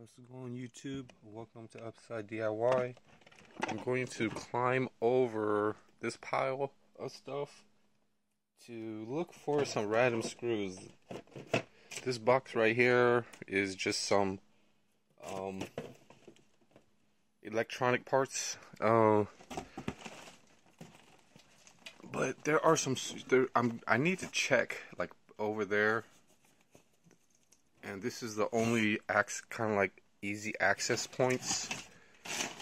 How's it going, YouTube? Welcome to Upside DIY. I'm going to climb over this pile of stuff to look for some random screws. This box right here is just some electronic parts. But there are some. I need to check like over there. And this is the only kind of like easy access points.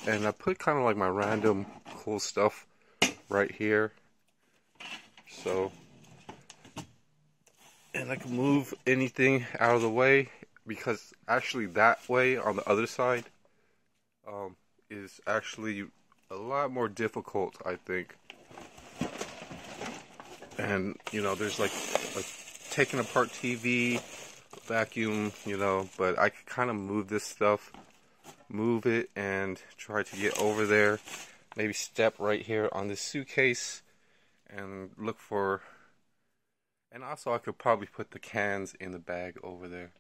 And I put kind of like my random cool stuff right here. So, and I can move anything out of the way, because actually that way on the other side is actually a lot more difficult, I think. And you know, there's like taking apart TV, vacuum, you know, but I could kind of move this stuff, move it and try to get over there. Maybe step right here on this suitcase and look for, and also I could probably put the cans in the bag over there.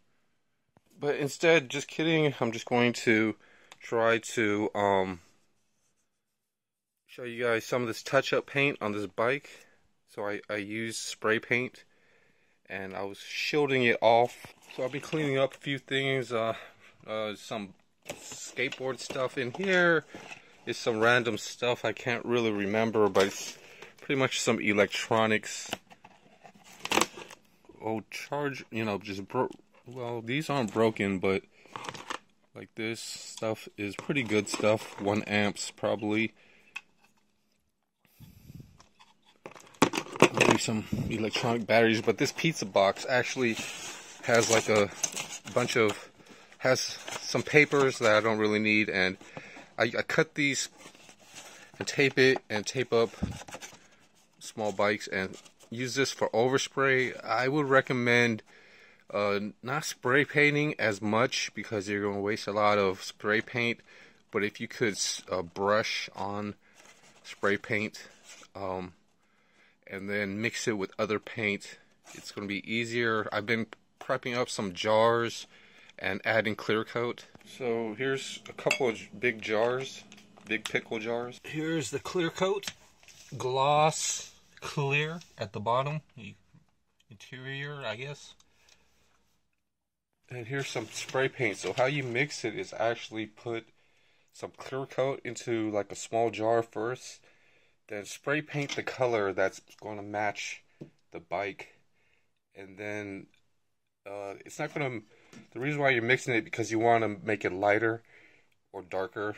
But instead, just kidding, I'm just going to try to show you guys some of this touch-up paint on this bike. So I use spray paint, and I was shielding it off. So I'll be cleaning up a few things, some skateboard stuff in here. Is some random stuff I can't really remember, but it's pretty much some electronics. Oh, charge, you know, just well, these aren't broken, but like this stuff is pretty good stuff. 1 amps probably. Maybe some electronic batteries, but this pizza box actually has like a bunch of, has some papers that I don't really need, and I cut these and tape it and tape up small bikes and use this for overspray. I would recommend not spray painting as much, because you're going to waste a lot of spray paint, but if you could brush on spray paint and then mix it with other paint, it's going to be easier. I've been prepping up some jars and adding clear coat. So here's a couple of big jars, big pickle jars. Here's the clear coat, gloss clear at the bottom, the interior, I guess. And here's some spray paint. So how you mix it is actually put some clear coat into like a small jar first, then spray paint the color that's going to match the bike, and then it's not going to, the reason why you're mixing it because you want to make it lighter or darker.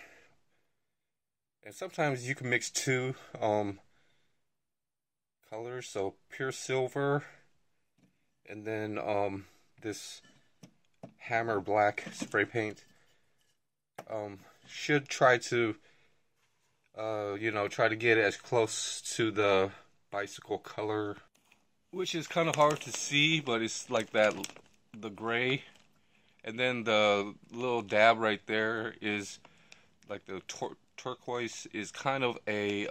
And sometimes you can mix two colors, so pure silver and then this hammer black spray paint. Should try to you know, try to get it as close to the bicycle color, which is kind of hard to see, but it's like that, the gray. And then the little dab right there is like the turquoise, is kind of a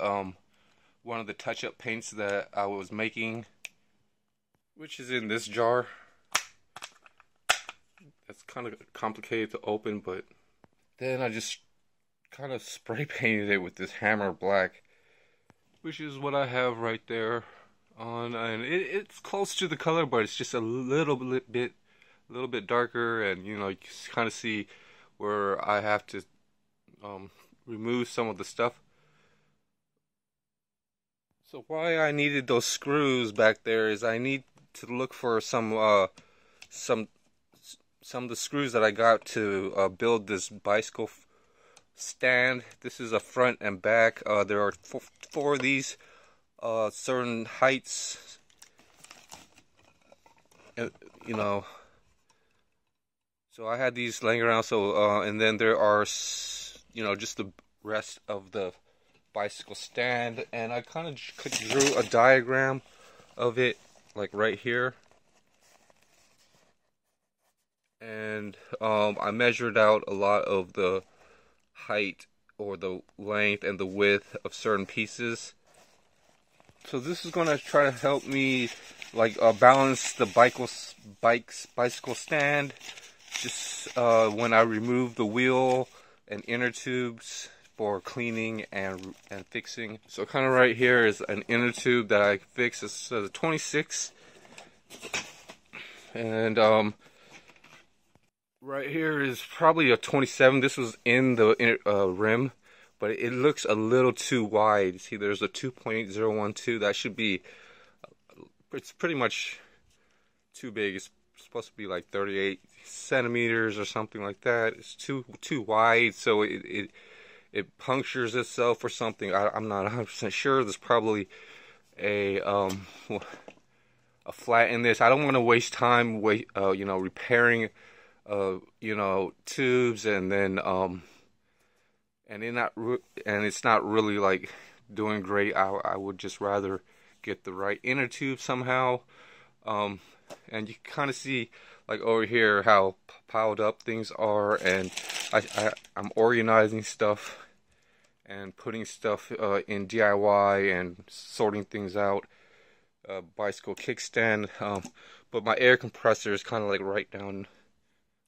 one of the touch-up paints that I was making, which is in this jar. That's kind of complicated to open, but then I just kind of spray painted it with this hammer black, which is what I have right there on, and it's close to the color, but it's just a little bit darker, and you know, you can kind of see where I have to remove some of the stuff. So why I needed those screws back there is I need to look for some of the screws that I got to build this bicycle stand. This is a front and back. There are four of these certain heights, you know. So I had these laying around. So and then there are, you know, just the rest of the bicycle stand, and I kind of drew a diagram of it like right here, and I measured out a lot of the height or the length and the width of certain pieces. So this is going to try to help me like balance the bicycle stand just when I remove the wheel and inner tubes for cleaning and fixing. So kind of right here is an inner tube that I fixed. It's a 26, and right here is probably a 27. This was in the rim, but it looks a little too wide. See, there's a 2.012. That should be, it's pretty much too big. It's supposed to be like 38 centimeters or something like that. It's too wide, so it punctures itself or something. I'm not 100% sure. There's probably a flat in this. I don't want to waste time repairing tubes, and then and it's not really like doing great. I would just rather get the right inner tube somehow. And you kind of see, like over here, how piled up things are, and I'm organizing stuff and putting stuff in DIY and sorting things out. Bicycle kickstand, but my air compressor is kind of like right down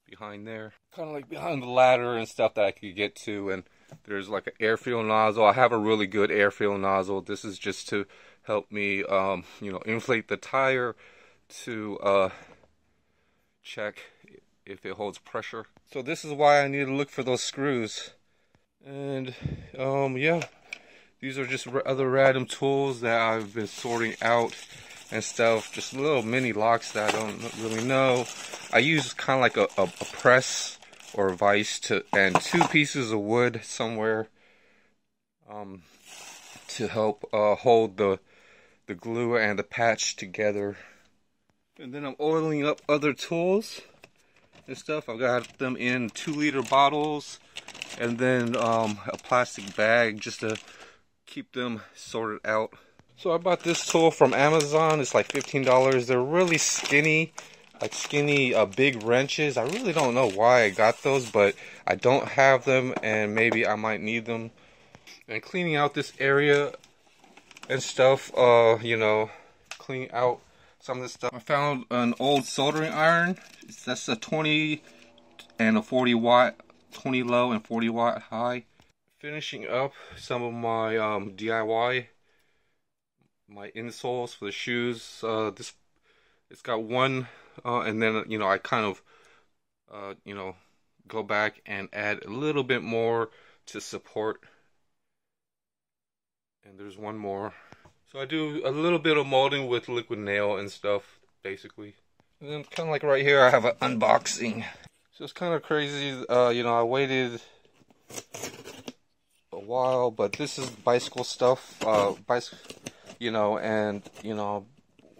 behind there, kind of like behind the ladder and stuff that I could get to. And there's like an air fill nozzle. I have a really good air fill nozzle. This is just to help me inflate the tire to check if it holds pressure. So this is why I need to look for those screws. And yeah, these are just other random tools that I've been sorting out and stuff. Just little mini locks that I don't really know. I use kind of like a press or a vise and 2 pieces of wood somewhere to help hold the glue and the patch together. And then I'm oiling up other tools and stuff. I've got them in 2-liter bottles, and then a plastic bag just to keep them sorted out. So I bought this tool from Amazon. It's like $15. They're really skinny, like skinny big wrenches. I really don't know why I got those, but I don't have them, and maybe I might need them. And cleaning out this area and stuff, cleaning out some of this stuff. I found an old soldering iron. That's a 20 and a 40 watt, 20 low and 40 watt high. Finishing up some of my DIY, my insoles for the shoes. It's got one, and then I kind of go back and add a little bit more to support. And there's one more. So I do a little bit of molding with liquid nail and stuff, basically. And then kind of like right here, I have an unboxing. So it's kind of crazy. I waited a while, but this is bicycle stuff. And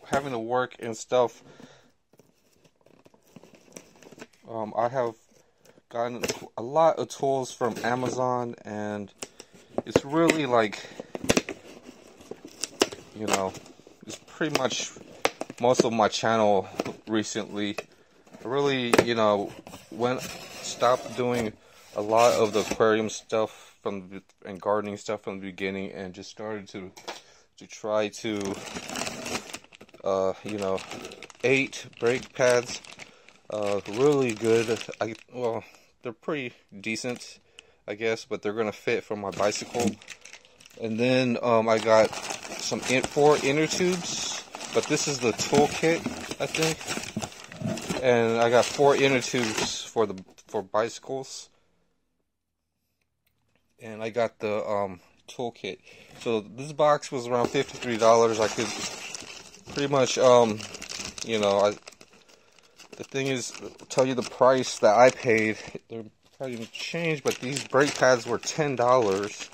having to work and stuff. I have gotten a lot of tools from Amazon, and it's really like, it's pretty much most of my channel recently. I really, stopped doing a lot of the aquarium stuff and gardening stuff from the beginning, and just started to try to, 8 brake pads. Really good. They're pretty decent, I guess, but they're gonna fit for my bicycle. And then I got some 4 inner tubes, but this is the toolkit, I think. And I got 4 inner tubes for bicycles. And I got the toolkit. So this box was around $53. I could pretty much the thing is, I'll tell you the price that I paid. They're probably gonna change, but these brake pads were $10.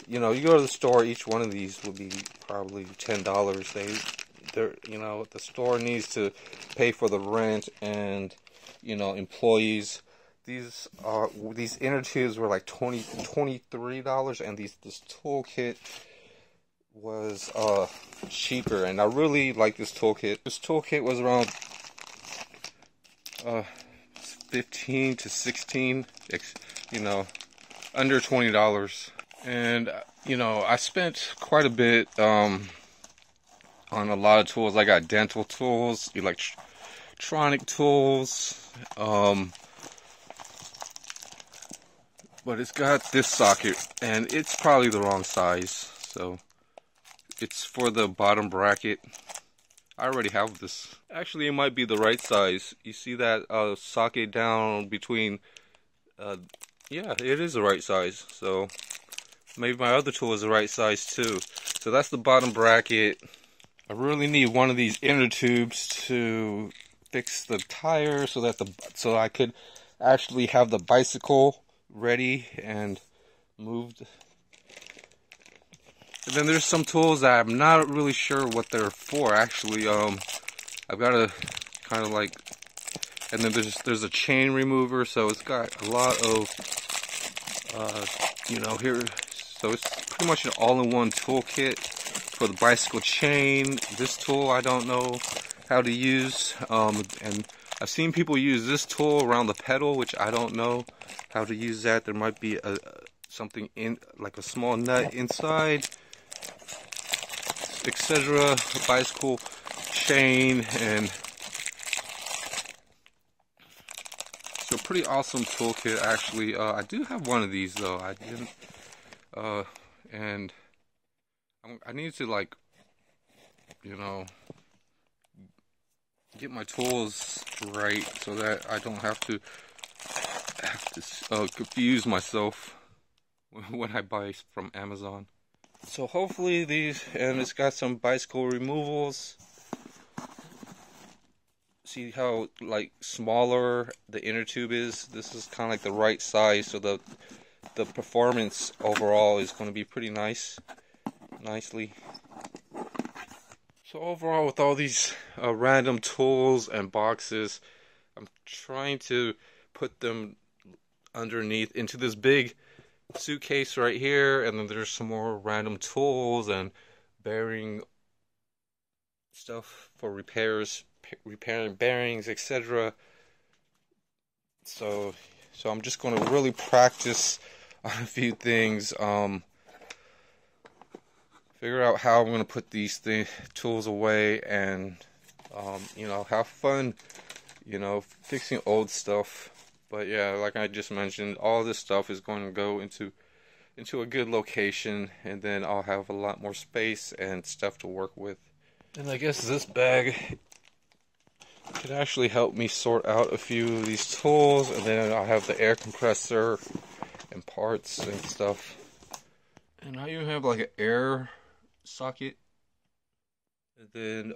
You go to the store, each one of these will be probably $10. The store needs to pay for the rent and, employees. These inner tubes were like $23, and this toolkit was cheaper, and I really like this toolkit. This toolkit was around 15 to 16, under $20. And I spent quite a bit on a lot of tools. I got dental tools, electronic tools, But it's got this socket, and it's probably the wrong size. So it's for the bottom bracket. I already have this. Actually, it might be the right size. You see that socket down between, yeah, it is the right size. So maybe my other tool is the right size too. So that's the bottom bracket. I really need one of these inner tubes to fix the tire so that so I could actually have the bicycle ready and moved. And then there's some tools that I'm not really sure what they're for actually. I've got to kind of like, and then there's a chain remover, so it's got a lot of you know, here, so it's pretty much an all-in-one toolkit for the bicycle chain. This tool I don't know how to use, and I've seen people use this tool around the pedal, which I don't know how to use that. There might be something in, like a small nut inside, etc. Bicycle chain, and so pretty awesome toolkit actually. I do have one of these though. I didn't, and I need to, like, you know, get my tools right so that I don't have to confuse myself when I buy from Amazon. So hopefully these, and it's got some bicycle removals. See how like smaller the inner tube is? This is kind of like the right size, so the performance overall is going to be pretty nicely. So overall, with all these random tools and boxes, I'm trying to put them underneath into this big suitcase right here, and then there's some more random tools and bearing stuff for repairs, repairing bearings, etc. So I'm just going to really practice on a few things. Figure out how I'm going to put these tools away, and you know, have fun, you know, fixing old stuff. But yeah, like I just mentioned, all this stuff is going to go into a good location, and then I'll have a lot more space and stuff to work with. And I guess this bag could actually help me sort out a few of these tools, and then I'll have the air compressor and parts and stuff. And I even have like an air socket, and then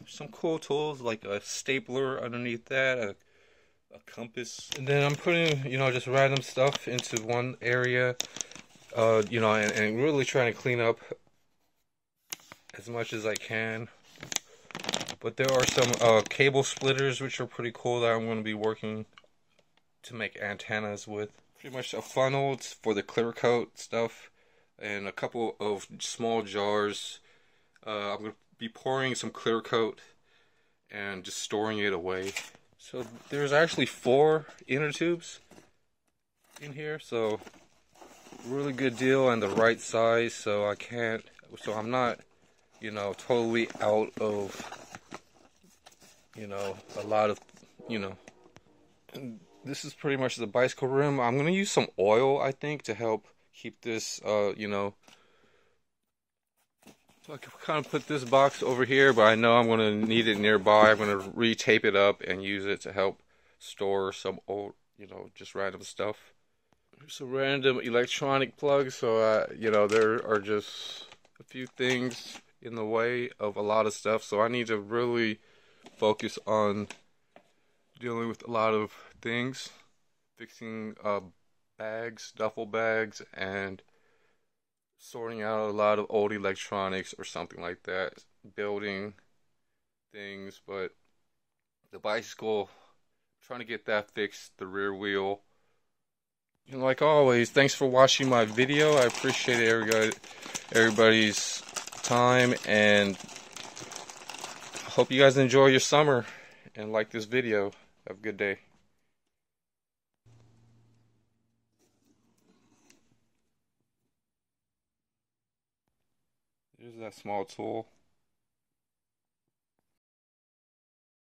some cool tools like a stapler underneath that, a compass, and then I'm putting, you know, just random stuff into one area, you know, and really trying to clean up as much as I can. But there are some cable splitters which are pretty cool that I'm going to be working to make antennas with. Pretty much a funnel for the clear coat stuff, and a couple of small jars. I'm going to be pouring some clear coat and just storing it away. So there's actually 4 inner tubes in here, so really good deal and the right size, so I'm not, you know, totally out of, you know, a lot of, you know. And this is pretty much the bicycle rim. I'm going to use some oil, I think, to help keep this, you know. So I can kind of put this box over here, but I know I'm going to need it nearby. I'm going to re-tape it up and use it to help store some old, you know, just random stuff. There's some random electronic plugs, so you know, there are just a few things in the way of a lot of stuff, so I need to really focus on dealing with a lot of things, fixing bags, duffel bags, and sorting out a lot of old electronics or something like that, building things. But the bicycle, trying to get that fixed, the rear wheel. And like always, thanks for watching my video. I appreciate everybody's time, and I hope you guys enjoy your summer and like this video. Have a good day. There's that small tool.